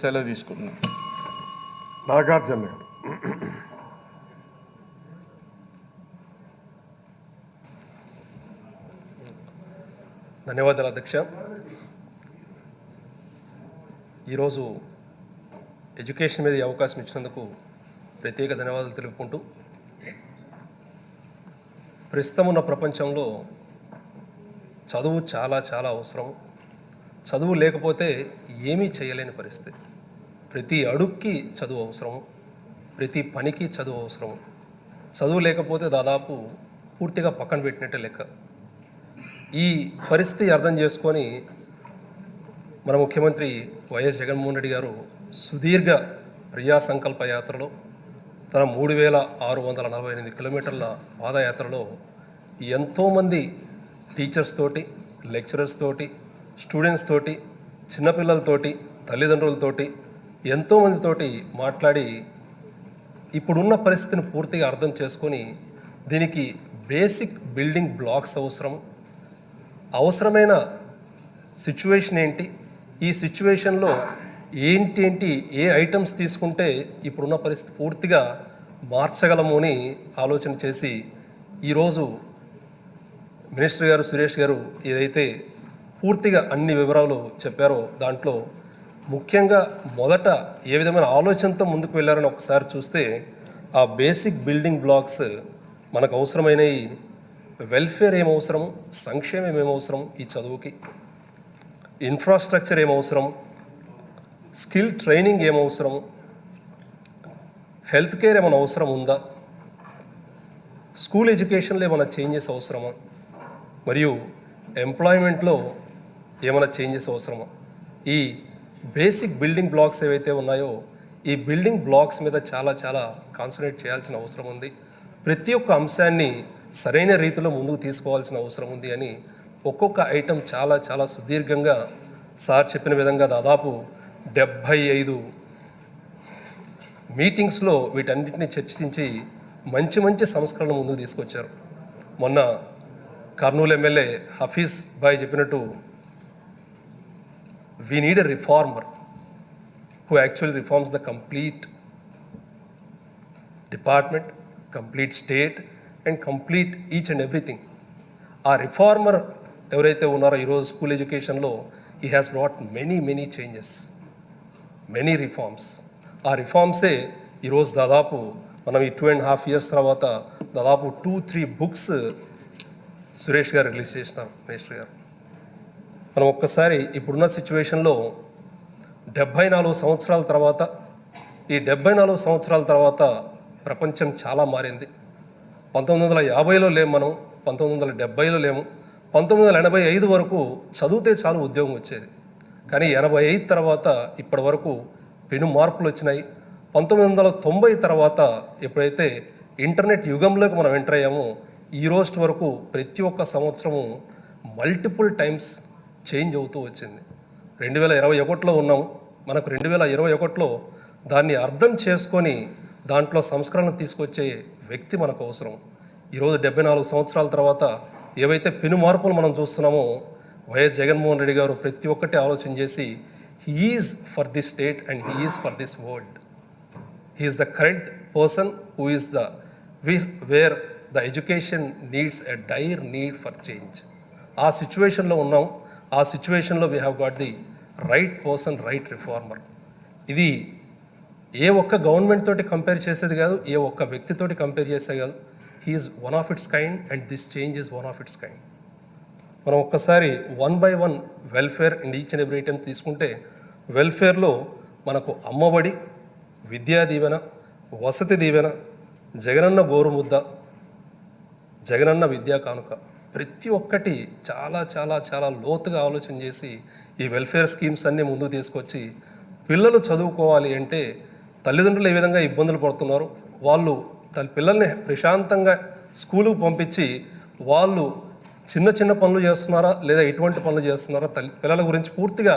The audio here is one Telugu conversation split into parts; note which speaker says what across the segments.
Speaker 1: సెలవు తీసుకుంటున్నాం.
Speaker 2: నాగార్జున గారు.
Speaker 3: ధన్యవాదాలు అధ్యక్ష. ఈరోజు ఎడ్యుకేషన్ మీద ఈ అవకాశం ఇచ్చినందుకు ప్రత్యేక ధన్యవాదాలు తెలుపుకుంటూ, ప్రస్తుతం ఉన్న ప్రపంచంలో చదువు చాలా చాలా అవసరం. చదువు లేకపోతే ఏమీ చేయలేని పరిస్థితి. ప్రతి అడుగుకి చదువు అవసరం, ప్రతి పనికి చదువు అవసరం. చదువు లేకపోతే దాదాపు పూర్తిగా పక్కన పెట్టినట్టే లెక్క. ఈ పరిస్థితి అర్థం చేసుకొని మన ముఖ్యమంత్రి వైఎస్ జగన్మోహన్ రెడ్డి గారు సుదీర్ఘ ప్రజా సంకల్ప యాత్రలో తన 3648 కిలోమీటర్ల పాదయాత్రలో ఎంతోమంది టీచర్స్ తోటి, లెక్చరర్స్ తోటి, స్టూడెంట్స్ తోటి, చిన్నపిల్లలతోటి, తల్లిదండ్రులతోటి, ఎంతోమందితోటి మాట్లాడి ఇప్పుడున్న పరిస్థితిని పూర్తిగా అర్థం చేసుకొని దీనికి బేసిక్ బిల్డింగ్ బ్లాక్స్ అవసరమైన సిచ్యువేషన్ ఏంటి, ఈ సిచ్యువేషన్లో ఏంటి ఏ ఐటమ్స్ తీసుకుంటే ఇప్పుడున్న పరిస్థితి పూర్తిగా మార్చగలము అని ఆలోచన చేసి ఈరోజు మినిస్టర్ గారు సురేష్ గారు ఏదైతే పూర్తిగా అన్ని వివరాలు చెప్పారో దాంట్లో ముఖ్యంగా మొదట ఏ విధమైన ఆలోచనతో ముందుకు వెళ్ళారని ఒకసారి చూస్తే ఆ బేసిక్ బిల్డింగ్ బ్లాక్స్ మనకు అవసరమైనవి. వెల్ఫేర్ ఏమవసరం, సంక్షేమం ఏమవసరం, ఈ చదువుకి ఇన్ఫ్రాస్ట్రక్చర్ ఏమవసరం, స్కిల్ ట్రైనింగ్ ఏమవసరం, హెల్త్ కేర్ ఏమైనా అవసరం ఉందా, స్కూల్ ఎడ్యుకేషన్లో ఏమైనా చేంజెస్ అవసరమా, మరియు ఎంప్లాయ్మెంట్లో ఏమైనా చేంజెస్ అవసరమా. ఈ బేసిక్ బిల్డింగ్ బ్లాక్స్ ఏవైతే ఉన్నాయో ఈ బిల్డింగ్ బ్లాక్స్ మీద చాలా చాలా కాన్సన్ట్రేట్ చేయాల్సిన అవసరం ఉంది. ప్రతి ఒక్క అంశాన్ని సరైన రీతిలో ముందుకు తీసుకోవాల్సిన అవసరం ఉంది అని ఒక్కొక్క ఐటెం చాలా చాలా సుదీర్ఘంగా సార్ చెప్పిన విధంగా దాదాపు 75 మీటింగ్స్లో వీటన్నిటిని చర్చించి మంచి మంచి సంస్కరణలు ముందుకు తీసుకొచ్చారు. మొన్న కర్నూలు ఎమ్మెల్యే హఫీజ్ భాయ్ చెప్పినట్టు we need a reformer who actually reforms the complete department, complete state and complete each and everything. ఆ రిఫార్మర్ ఎవరైతే ఉన్నారో ఈరోజు స్కూల్ ఎడ్యుకేషన్లో he has brought many changes, many reforms. ఆ రిఫార్మ్సే ఈరోజు దాదాపు మనం ఈ 2.5 years తర్వాత దాదాపు 2-3 బుక్స్ సురేష్ గారు రిలీజ్ చేసినారు, మినిస్టర్ గారు. మనం ఒక్కసారి ఇప్పుడున్న సిచ్యువేషన్లో 74 సంవత్సరాల తర్వాత, ఈ 74 సంవత్సరాల తర్వాత ప్రపంచం చాలా మారింది. 1950లో లేము మనం, 1970లో లేము, 1985 వరకు చదివితే చాలు ఉద్యోగం వచ్చేది. కానీ 85 తర్వాత ఇప్పటి వరకు పెను మార్పులు వచ్చినాయి. 1990 తర్వాత ఎప్పుడైతే ఇంటర్నెట్ యుగంలోకి మనం ఎంటర్ అయ్యామో ఈ రోజు వరకు ప్రతి ఒక్క సంవత్సరము మల్టిపుల్ టైమ్స్ చేంజ్ అవుతూ వచ్చింది. 2021లో ఉన్నాము. మనకు 2021లో దాన్ని అర్థం చేసుకొని దాంట్లో సంస్కరణ తీసుకొచ్చే వ్యక్తి మనకు అవసరం. ఈరోజు 74 సంవత్సరాల తర్వాత ఏవైతే పెను మార్పులు మనం చూస్తున్నామో వైఎస్ జగన్మోహన్ రెడ్డి గారు ప్రతి ఒక్కటి ఆలోచన చేసి he is for this state and he is for this world. He is the correct person who is the wear the education needs a డైర్ need for change. ఆ సిచ్యువేషన్లో ఉన్నాం. ఆ సిచ్యువేషన్లో we have got the right person, right reformer. ఇది ఏ ఒక్క గవర్నమెంట్ తోటి కంపేర్ చేసేది కాదు, ఏ ఒక్క వ్యక్తితోటి కంపేర్ చేసేది కాదు. He is one of it's kind and this change is one of it's kind. మనం ఒక్కసారి 1 by 1 welfare and each and every item తీసుకుంటే వెల్ఫేర్లో మనకు అమ్మఒడి, విద్యా దీవెన, వసతి దీవెన, జగనన్న గోరుముద్ద, జగనన్న విద్యా కానుక, ప్రతి ఒక్కటి చాలా చాలా చాలా లోతుగా ఆలోచన చేసి ఈ వెల్ఫేర్ స్కీమ్స్ అన్నీ ముందుకు తీసుకొచ్చి పిల్లలు చదువుకోవాలి అంటే తల్లిదండ్రులు ఏ విధంగా ఇబ్బందులు పడుతున్నారు, వాళ్ళు పిల్లల్ని ప్రశాంతంగా స్కూలుకు పంపించి వాళ్ళు చిన్న చిన్న పనులు చేస్తున్నారా లేదా ఎటువంటి పనులు చేస్తున్నారా పిల్లల గురించి పూర్తిగా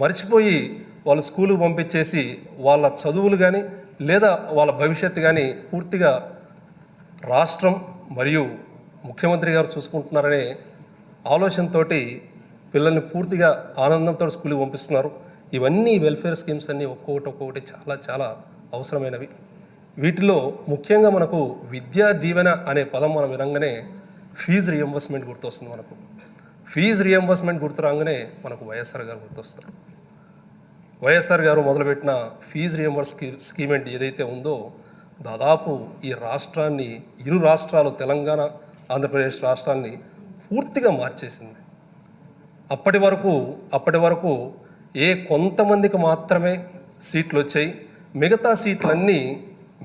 Speaker 3: మర్చిపోయి వాళ్ళు స్కూలుకు పంపించేసి వాళ్ళ చదువులు కానీ లేదా వాళ్ళ భవిష్యత్తు కానీ పూర్తిగా రాష్ట్రం మరియు ముఖ్యమంత్రి గారు చూసుకుంటున్నారనే ఆలోచనతోటి పిల్లల్ని పూర్తిగా ఆనందంతో స్కూల్కి పంపిస్తున్నారు. ఇవన్నీ వెల్ఫేర్ స్కీమ్స్ అన్నీ ఒక్కొక్కటి చాలా చాలా అవసరమైనవి. వీటిలో ముఖ్యంగా మనకు విద్యా దీవెన అనే పదం మనం వినంగానే ఫీజు రియంబర్స్మెంట్ గుర్తొస్తుంది. మనకు ఫీజు రియంబర్స్మెంట్ గుర్తు రాగానే మనకు వైఎస్ఆర్ గారు గుర్తొస్తారు. వైఎస్ఆర్ గారు మొదలుపెట్టిన ఫీజు రియంబర్స్ స్కీమ్ ఏదైతే ఉందో దాదాపు ఈ రాష్ట్రాన్ని, ఇరు రాష్ట్రాలు తెలంగాణ ఆంధ్రప్రదేశ్ రాష్ట్రాన్ని పూర్తిగా మార్చేసింది. అప్పటి వరకు కొంతమందికి మాత్రమే సీట్లు వచ్చాయి. మిగతా సీట్లన్నీ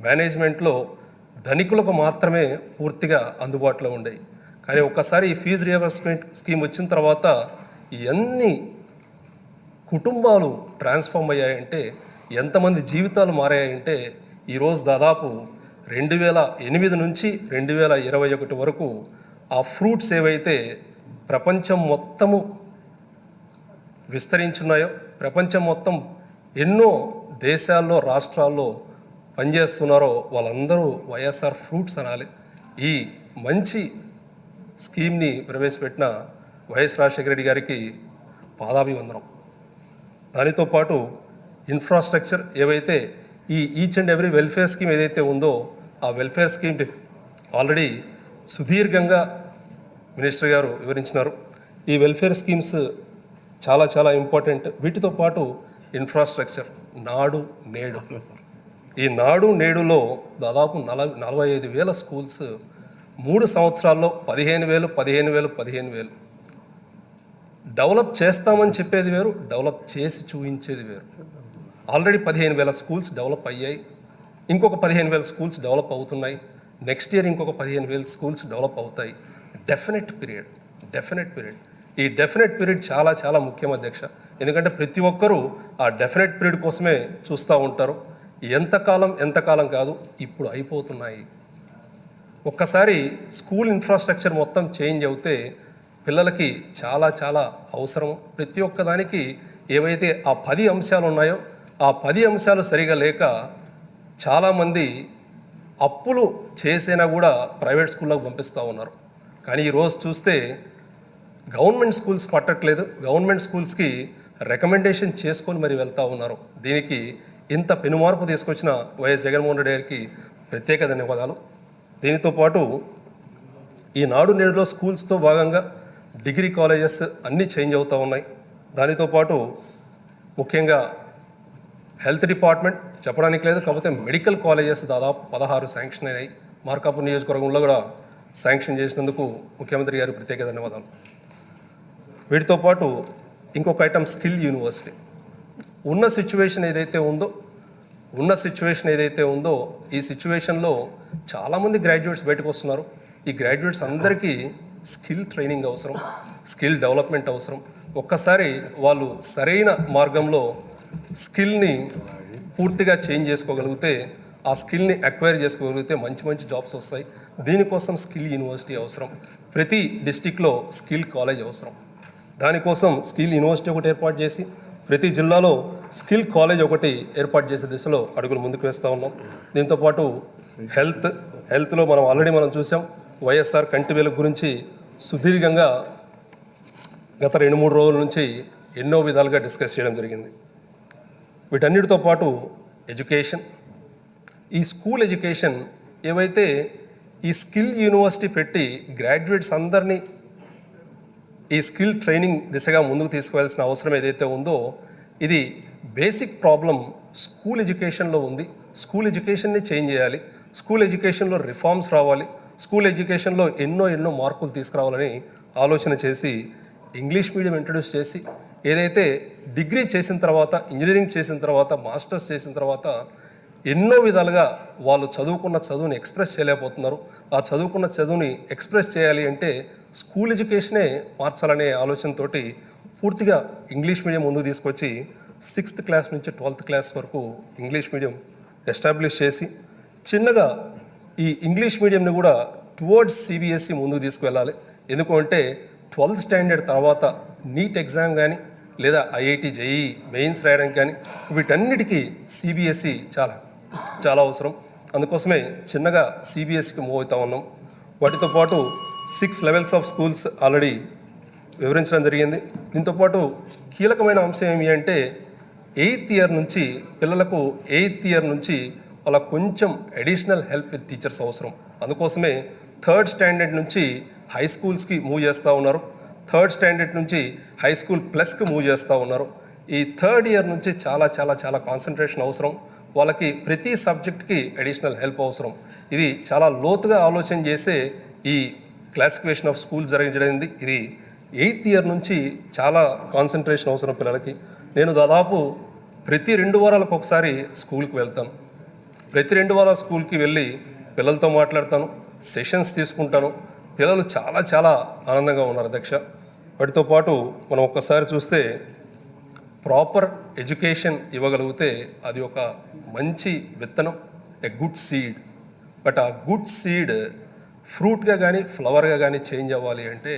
Speaker 3: మేనేజ్మెంట్లో ధనికులకు మాత్రమే పూర్తిగా అందుబాటులో ఉండేవి. కానీ ఒక్కసారి ఈ ఫీజు రియంబర్స్మెంట్ స్కీమ్ వచ్చిన తర్వాత ఇవన్నీ కుటుంబాలు ట్రాన్స్ఫార్మ్ అయ్యాయంటే, ఎంతమంది జీవితాలు మారాయంటే ఈరోజు దాదాపు 2008 నుంచి 2021 వరకు ఆ ఫ్రూట్స్ ఏవైతే ప్రపంచం మొత్తము విస్తరించున్నాయో, ప్రపంచం మొత్తం ఎన్నో దేశాల్లో రాష్ట్రాల్లో పనిచేస్తున్నారో వాళ్ళందరూ వైఎస్ఆర్ ఫ్రూట్స్ అనాలి. ఈ మంచి స్కీమ్ని ప్రవేశపెట్టిన వైఎస్ రాజశేఖర రెడ్డి గారికి పాదాభివందనం. దానితో పాటు ఇన్ఫ్రాస్ట్రక్చర్ ఏవైతే ఈ each and every welfare scheme ఏదైతే ఉందో ఆ వెల్ఫేర్ స్కీమ్ ఆల్రెడీ సుదీర్ఘంగా మినిస్టర్ గారు వివరించినారు. ఈ వెల్ఫేర్ స్కీమ్స్ చాలా చాలా ఇంపార్టెంట్. వీటితో పాటు ఇన్ఫ్రాస్ట్రక్చర్, నాడు నేడు. ఈ నాడు నేడులో దాదాపు 45,000 స్కూల్స్ 3 సంవత్సరాల్లో 15,000 డెవలప్ చేస్తామని చెప్పేది వేరు, డెవలప్ చేసి చూపించేది వేరు. ఆల్రెడీ 15,000 స్కూల్స్ డెవలప్ అయ్యాయి. ఇంకొక 15,000 స్కూల్స్ డెవలప్ అవుతున్నాయి. నెక్స్ట్ ఇయర్ ఇంకొక 15,000 స్కూల్స్ డెవలప్ అవుతాయి. Definite period. ఈ డెఫినెట్ పీరియడ్ చాలా చాలా ముఖ్యం అధ్యక్ష. ఎందుకంటే ప్రతి ఒక్కరూ ఆ డెఫినెట్ పీరియడ్ కోసమే చూస్తూ ఉంటారు. ఎంతకాలం కాదు, ఇప్పుడు అయిపోతున్నాయి. ఒక్కసారి స్కూల్ ఇన్ఫ్రాస్ట్రక్చర్ మొత్తం చేంజ్ అవుతే పిల్లలకి చాలా చాలా అవసరం. ప్రతి ఒక్కదానికి ఏవైతే ఆ 10 అంశాలు ఉన్నాయో ఆ 10 అంశాలు సరిగా లేక చాలామంది అప్పులు చేసినా కూడా ప్రైవేట్ స్కూళ్ళకు పంపిస్తూ ఉన్నారు. కానీ ఈరోజు చూస్తే గవర్నమెంట్ స్కూల్స్ పట్టట్లేదు. గవర్నమెంట్ స్కూల్స్కి రికమెండేషన్ చేసుకొని మరి వెళ్తూ ఉన్నారు. దీనికి ఇంత పెనుమార్పు తీసుకొచ్చిన వైఎస్ జగన్మోహన్ రెడ్డి గారికి ప్రత్యేక ధన్యవాదాలు. దీనితో పాటు ఈ నాడు నేడులో స్కూల్స్తో భాగంగా డిగ్రీ కాలేజెస్ అన్నీ చేంజ్ అవుతూ ఉన్నాయి. దానితో పాటు ముఖ్యంగా హెల్త్ డిపార్ట్మెంట్ చెప్పడానికి లేదు, కాకపోతే మెడికల్ కాలేజెస్ దాదాపు 16 శాంక్షన్ అయినాయి. మార్కాపూర్ నియోజకవర్గంలో కూడా శాంక్షన్ చేసినందుకు ముఖ్యమంత్రి గారికి ప్రత్యేక ధన్యవాదాలు. వీటితో పాటు ఇంకొక ఐటమ్ స్కిల్ యూనివర్సిటీ. ఉన్న సిచ్యువేషన్ ఏదైతే ఉందో ఈ సిచ్యువేషన్లో చాలామంది గ్రాడ్యుయేట్స్ బయటకు వస్తున్నారు. ఈ గ్రాడ్యుయేట్స్ అందరికీ స్కిల్ ట్రైనింగ్ అవసరం, స్కిల్ డెవలప్మెంట్ అవసరం. ఒక్కసారి వాళ్ళు సరైన మార్గంలో స్కిల్ని పూర్తిగా చేంజ్ చేసుకోగలిగితే, ఆ స్కిల్ని అక్వైర్ చేసుకోగలిగితే మంచి జాబ్స్ వస్తాయి. దీనికోసం స్కిల్ యూనివర్సిటీ అవసరం. ప్రతి డిస్టిక్లో స్కిల్ కాలేజ్ అవసరం. దానికోసం స్కిల్ యూనివర్సిటీ ఒకటి ఏర్పాటు చేసి ప్రతి జిల్లాలో స్కిల్ కాలేజ్ ఒకటి ఏర్పాటు చేసే దిశలో అడుగులు ముందుకు వేస్తూ ఉన్నాం. దీంతోపాటు హెల్త్లో మనం చూసాం. వైఎస్ఆర్ కంటి వెలుగు గురించి సుదీర్ఘంగా గత 2-3 రోజుల నుంచి ఎన్నో విధాలుగా డిస్కస్ చేయడం జరిగింది. వీటన్నిటితో పాటు ఎడ్యుకేషన్, ఈ స్కూల్ ఎడ్యుకేషన్ ఏవైతే ఈ స్కిల్ యూనివర్సిటీ పెట్టి గ్రాడ్యుయేట్స్ అందరినీ ఈ స్కిల్ ట్రైనింగ్ దిశగా ముందుకు తీసుకువెళ్ళాల్సిన అవసరం ఏదైతే ఉందో, ఇది బేసిక్ ప్రాబ్లం స్కూల్ ఎడ్యుకేషన్లో ఉంది. స్కూల్ ఎడ్యుకేషన్ని చేంజ్ చేయాలి. స్కూల్ ఎడ్యుకేషన్లో రిఫార్మ్స్ రావాలి. స్కూల్ ఎడ్యుకేషన్లో ఎన్నో మార్పులు తీసుకురావాలని ఆలోచన చేసి ఇంగ్లీష్ మీడియం ఇంట్రడ్యూస్ చేసి, ఏదైతే డిగ్రీ చేసిన తర్వాత, ఇంజనీరింగ్ చేసిన తర్వాత, మాస్టర్స్ చేసిన తర్వాత ఎన్నో విధాలుగా వాళ్ళు చదువుకున్న చదువుని ఎక్స్ప్రెస్ చేయలేకపోతున్నారు. ఆ చదువుకున్న చదువుని ఎక్స్ప్రెస్ చేయాలి అంటే స్కూల్ ఎడ్యుకేషనే మార్చాలనే ఆలోచనతోటి పూర్తిగా ఇంగ్లీష్ మీడియం ముందుకు తీసుకొచ్చి 6th క్లాస్ నుంచి 12th క్లాస్ వరకు ఇంగ్లీష్ మీడియం ఎస్టాబ్లిష్ చేసి చిన్నగా ఈ ఇంగ్లీష్ మీడియంని కూడా టువర్డ్స్ సిబిఎస్ఈ ముందుకు తీసుకువెళ్ళాలి. ఎందుకంటే 12th స్టాండర్డ్ తర్వాత నీట్ ఎగ్జామ్ కానీ లేదా ఐఐటి జేఈ మెయిన్స్ రాయడానికి కానీ వీటన్నిటికీ సిబిఎస్ఈ చాలా అవసరం. అందుకోసమే చిన్నగా సిబిఎస్ఈకి మూవ్ అవుతూ ఉన్నాం. వాటితో పాటు 6 లెవెల్స్ ఆఫ్ స్కూల్స్ ఆల్రెడీ వివరించడం జరిగింది. దీంతోపాటు కీలకమైన అంశం ఏమి అంటే ఎయిత్ ఇయర్ నుంచి పిల్లలకు వాళ్ళకు కొంచెం అడిషనల్ హెల్ప్ విత్ టీచర్స్ అవసరం. అందుకోసమే థర్డ్ స్టాండర్డ్ నుంచి హై స్కూల్స్కి మూవ్ చేస్తూ ఉన్నారు. థర్డ్ స్టాండర్డ్ నుంచి హై స్కూల్ ప్లస్కి మూవ్ చేస్తూ ఉన్నారు. ఈ థర్డ్ ఇయర్ నుంచి చాలా చాలా చాలా కాన్సన్ట్రేషన్ అవసరం. వాళ్ళకి ప్రతి సబ్జెక్ట్కి అడిషనల్ హెల్ప్ అవసరం. ఇది చాలా లోతుగా ఆలోచన చేసే ఈ క్లాసిఫికేషన్ ఆఫ్ స్కూల్ జరిగింది. ఇది ఎయిత్ ఇయర్ నుంచి చాలా కాన్సన్ట్రేషన్ అవసరం పిల్లలకి. నేను దాదాపు ప్రతి 2 వారాలకు ఒకసారి స్కూల్కి వెళ్తాను. ప్రతి 2 వారాల స్కూల్కి వెళ్ళి పిల్లలతో మాట్లాడతాను, సెషన్స్ తీసుకుంటాను. పిల్లలు చాలా చాలా ఆనందంగా ఉన్నారు అధ్యక్ష. వాటితో పాటు మనం ఒక్కసారి చూస్తే ప్రాపర్ ఎడ్యుకేషన్ ఇవ్వగలిగితే అది ఒక మంచి విత్తనం, ఎ గుడ్ సీడ్. బట్ ఆ గుడ్ సీడ్ ఫ్రూట్గా కానీ ఫ్లవర్గా కానీ చేంజ్ అవ్వాలి అంటే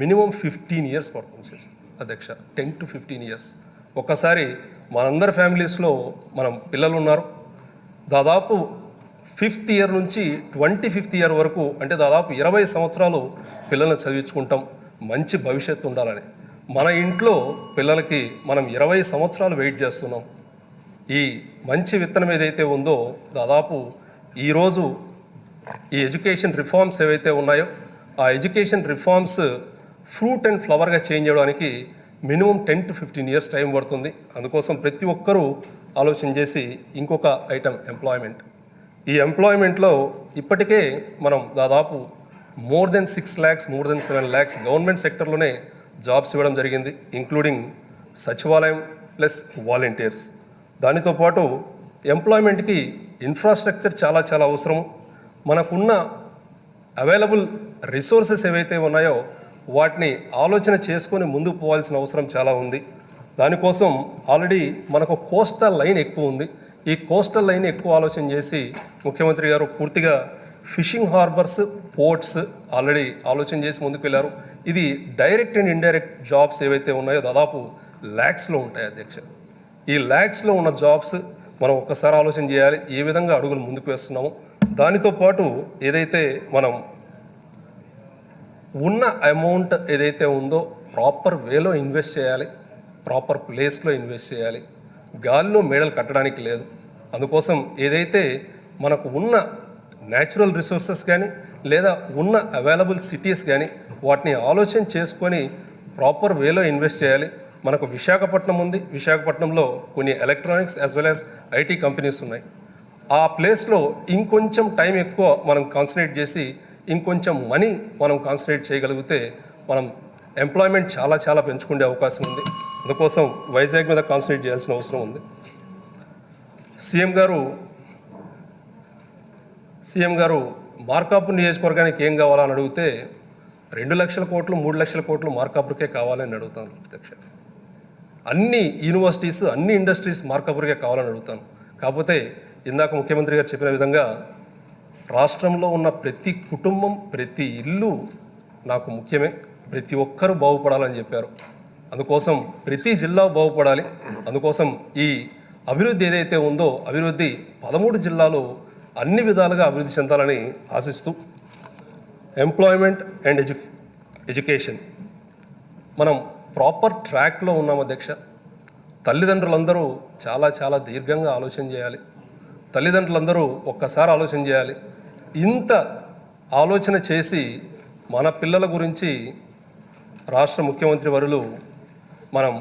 Speaker 3: మినిమం 15 ఇయర్స్ పడుతుంది అధ్యక్ష. 10 to 15 ఇయర్స్. ఒక్కసారి మనందరి ఫ్యామిలీస్లో మనం పిల్లలు ఉన్నారు. దాదాపు 5th ఇయర్ నుంచి 25th ఇయర్ వరకు, అంటే దాదాపు 20 సంవత్సరాలు పిల్లల్ని చదివించుకుంటాం మంచి భవిష్యత్తు ఉండాలని. మన ఇంట్లో పిల్లలకి మనం 20 సంవత్సరాలు వెయిట్ చేస్తున్నాం. ఈ మంచి విత్తనం ఏదైతే ఉందో దాదాపు ఈరోజు ఈ ఎడ్యుకేషన్ రిఫార్మ్స్ ఏవైతే ఉన్నాయో ఆ ఎడ్యుకేషన్ రిఫార్మ్స్ ఫ్రూట్ అండ్ ఫ్లవర్గా చేంజ్ చేయడానికి మినిమం 10 to 15 ఇయర్స్ టైం పడుతుంది. అందుకోసం ప్రతి ఒక్కరూ ఆలోచన చేసి ఇంకొక ఐటమ్ ఎంప్లాయ్మెంట్. ఈ ఎంప్లాయ్మెంట్లో ఇప్పటికే మనం దాదాపు more than 6 lakhs, more than 7 lakhs government సెక్టర్లోనే జాబ్స్ ఇవ్వడం జరిగింది, ఇంక్లూడింగ్ సచివాలయం ప్లస్ వాలంటీర్స్. దానితో పాటు ఎంప్లాయ్మెంట్కి ఇన్ఫ్రాస్ట్రక్చర్ చాలా చాలా అవసరం. మనకున్న అవైలబుల్ రిసోర్సెస్ ఏవైతే ఉన్నాయో వాటిని ఆలోచన చేసుకొని ముందుకు పోవాల్సిన అవసరం చాలా ఉంది. దానికోసం ఆల్రెడీ మనకు కోస్టల్ లైన్ ఎక్కువ ఉంది. ఈ కోస్టల్ లైన్ ఎక్కువ ఆలోచన చేసి ముఖ్యమంత్రి గారు పూర్తిగా ఫిషింగ్ హార్బర్స్, పోర్ట్స్ ఆల్రెడీ ఆలోచన చేసి ముందుకు వెళ్ళారు. ఇది డైరెక్ట్ అండ్ ఇండైరెక్ట్ జాబ్స్ ఏవైతే ఉన్నాయో దాదాపు ల్యాక్స్లో ఉంటాయి అధ్యక్ష. ఈ ల్యాక్స్లో ఉన్న జాబ్స్ మనం ఒక్కసారి ఆలోచన చేయాలి ఏ విధంగా అడుగులు ముందుకు వేస్తున్నాము. దానితో పాటు ఏదైతే మనం ఉన్న అమౌంట్ ఏదైతే ఉందో ప్రాపర్ వేలో ఇన్వెస్ట్ చేయాలి, ప్రాపర్ ప్లేస్లో ఇన్వెస్ట్ చేయాలి. గాల్లో మేడలు కట్టడానికి లేదు. అందుకోసం ఏదైతే మనకు ఉన్న న్యాచురల్ రిసోర్సెస్ కానీ లేదా ఉన్న అవైలబుల్ సిటీస్ కానీ వాటిని ఆలోచన చేసుకొని ప్రాపర్ వేలో ఇన్వెస్ట్ చేయాలి. మనకు విశాఖపట్నం ఉంది. విశాఖపట్నంలో కొన్ని electronics as well as IT companies ఉన్నాయి. ఆ ప్లేస్లో ఇంకొంచెం టైం ఎక్కువ మనం కాన్సన్ట్రేట్ చేసి ఇంకొంచెం మనీ మనం కాన్సన్ట్రేట్ చేయగలిగితే మనం ఎంప్లాయ్మెంట్ చాలా చాలా పెంచుకునే అవకాశం ఉంది. అందుకోసం వైజాగ్ మీద కాన్సన్ట్రేట్ చేయాల్సిన అవసరం ఉంది. సీఎం గారు మార్కాపూర్ నియోజకవర్గానికి ఏం కావాలని అడిగితే 2 లక్షల కోట్లు 3 లక్షల కోట్లు మార్కాపూర్కే కావాలని అడుగుతాను అధ్యక్ష. అన్ని యూనివర్సిటీస్, అన్ని ఇండస్ట్రీస్ మార్కాపూర్కే కావాలని అడుగుతాను. కాకపోతే ఇందాక ముఖ్యమంత్రి గారు చెప్పిన విధంగా రాష్ట్రంలో ఉన్న ప్రతి కుటుంబం, ప్రతి ఇల్లు నాకు ముఖ్యమే, ప్రతి ఒక్కరూ బాగుపడాలని చెప్పారు. అందుకోసం ప్రతి జిల్లా బాగుపడాలి. అందుకోసం ఈ అభివృద్ధి ఏదైతే ఉందో అభివృద్ధి 13 జిల్లాలు అన్ని విధాలుగా అభివృద్ధి చెందాలని ఆశిస్తూ ఎంప్లాయ్మెంట్ అండ్ ఎడ్యుకేషన్ మనం ప్రాపర్ ట్రాక్లో ఉన్నాం అధ్యక్ష. తల్లిదండ్రులందరూ చాలా చాలా దీర్ఘంగా ఆలోచన చేయాలి. తల్లిదండ్రులందరూ ఒక్కసారి ఆలోచన చేయాలి. ఇంత ఆలోచన చేసి మన పిల్లల గురించి రాష్ట్ర ముఖ్యమంత్రి వర్యులు మనం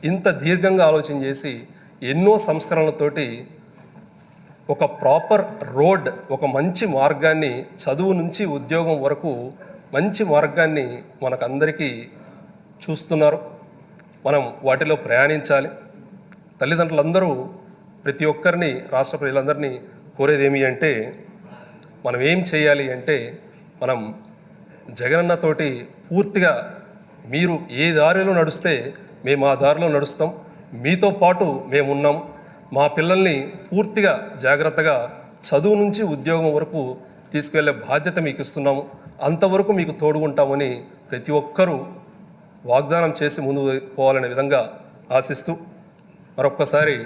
Speaker 3: ఇంత దీర్ఘంగా ఆలోచన చేసి ఎన్నో సంస్కరణలతోటి ఒక ప్రాపర్ రోడ్, ఒక మంచి మార్గాన్ని, చదువు నుంచి ఉద్యోగం వరకు మంచి మార్గాన్ని మనకందరికీ చూస్తున్నారు. మనం వాటిలో ప్రయాణించాలి. తల్లిదండ్రులందరూ ప్రతి ఒక్కరిని, రాష్ట్ర ప్రజలందరినీ కోరేది ఏమి అంటే మనం ఏం చేయాలి అంటే మనం జగనన్నతోటి పూర్తిగా మీరు ఏ దారిలో నడుస్తే మేము ఆ దారిలో నడుస్తాం, మీతో పాటు మేము ఉన్నాం, మా పిల్లల్ని పూర్తిగా జాగ్రత్తగా చదువు నుంచి ఉద్యోగం వరకు తీసుకువెళ్ళే బాధ్యత మీకు ఇస్తున్నాము, అంతవరకు మీకు తోడుకుంటామని ప్రతి ఒక్కరూ వాగ్దానం చేసి ముందు పోవాలనే విధంగా ఆశిస్తూ మరొక్కసారి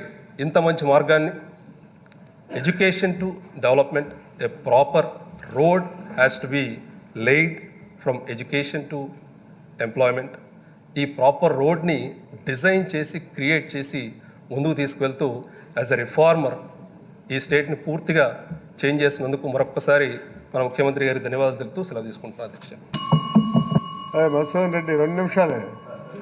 Speaker 3: ఇంత మంచి మార్గాన్ని education to development, a proper road has to be laid from education to employment. ఈ ప్రాపర్ రోడ్ని డిజైన్ చేసి క్రియేట్ చేసి ముందుకు తీసుకువెళ్తూ యాజ్ ఎ రిఫార్మర్ ఈ స్టేట్ని పూర్తిగా చేంజ్ చేసినందుకు మరొక్కసారి మన ముఖ్యమంత్రి గారికి ధన్యవాదాలు తెలుపుతూ సెలవు తీసుకుంటున్నాను అధ్యక్ష.
Speaker 2: మధుసూదన్ రెడ్డి 2 నిమిషాలే.